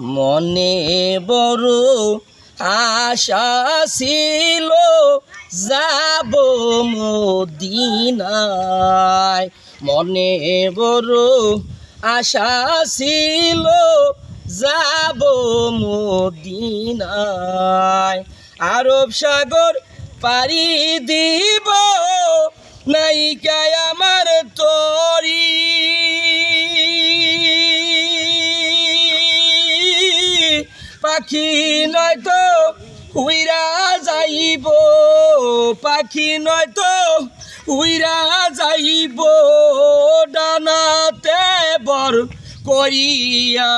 মনে বড় আশা ছিল যাব মদিনায়, মনে বড় আশা ছিল যাব মদিনায়। আরব সাগর পাড়ি দিব নাইকায় আমার তরি, পাখি নয়তো উইরা যাইব, পাখি নয়তো উইরা যাইব ডানাতে বর করিয়া।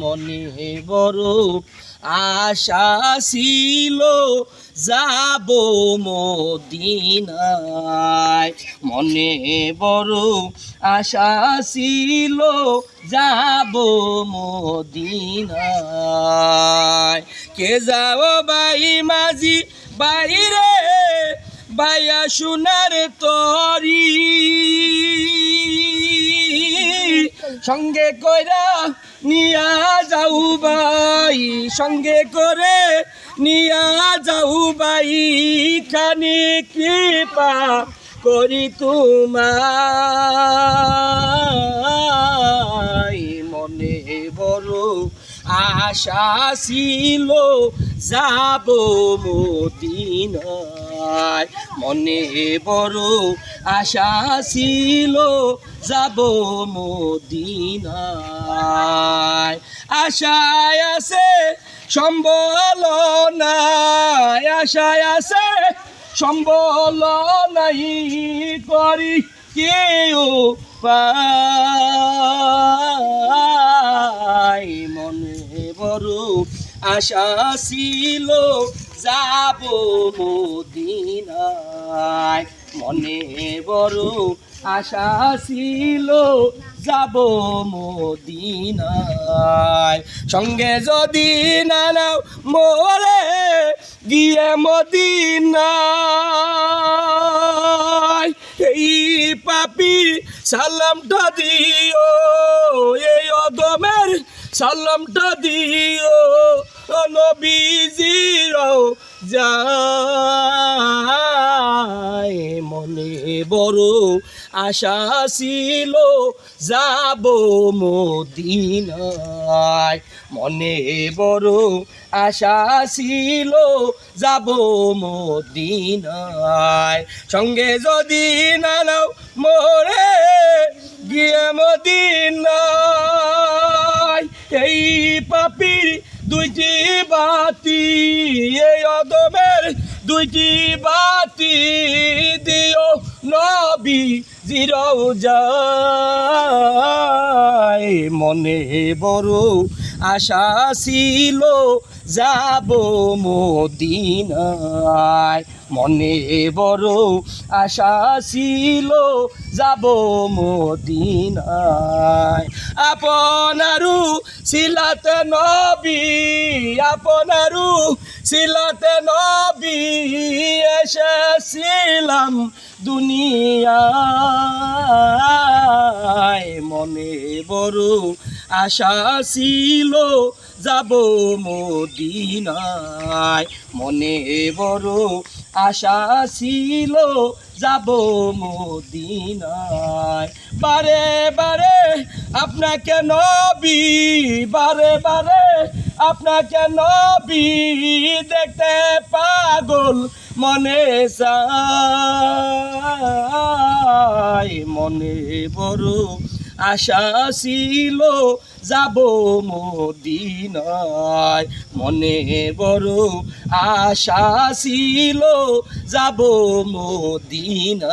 মনে বড় আশা ছিল যাব মদিনায়, মনে বড় আশা ছিল যাব মদিনায়। কে যাও বাই মাঝি বাইরে বাইয়া সোনার তরি, সঙ্গে কইরা নিয়া যাও বাই, সঙ্গে করে নিয়া যাও বাই, খানি কৃপা করি তোমায়। মনে বড় আশা ছিল যাব মদিনায়, মনে বড় আশা ছিল যাব মদিনায়। আশায় আছে সম্বল নাই, আশায় আছে সম্বল নাই, করি কেউ পাই। মনে বড় আশা ছিল যাব মদিনায়, মনে বড় আশা ছিল যাব মদিনায়। সঙ্গে যদি না নাও মোরে গিয়ে মদিনায়, এই পাপি সালামটা দিও, এই অদমের সালামটা দিও, নবীজির যায়। মনে বড় আশা ছিল যাব মদিনায়, মনে বড় আশা ছিল যাব মদিনায়। সঙ্গে যদি না নাও মোরে গিয়ে মদিনায়, এই পাপির দুইটি বাতি, এই অদমের দুইটি বাতি দিও নবী জিরাও যায়। মনে বড় আশা ছিল যাব মদিনায়, মনে বড় আশা ছিল যাব মদিনায়। আপনারু ছিলাতে নবী, আপনারু ছিলাতে নবী, এসেছিলাম দুনিয়ায়। মনে বড় আশা ছিল যাব মদিনায়, মনে বড় আশা ছিল যাব মদিনায়। বারে বারে আপনাকে নবী, বারে বারে আপনাকে নবী দেখতে পাগল মনে চায়। মনে বড় আশা ছিল যাব মদিনায়, মনে বড় আশা ছিল যাব মদিনায়।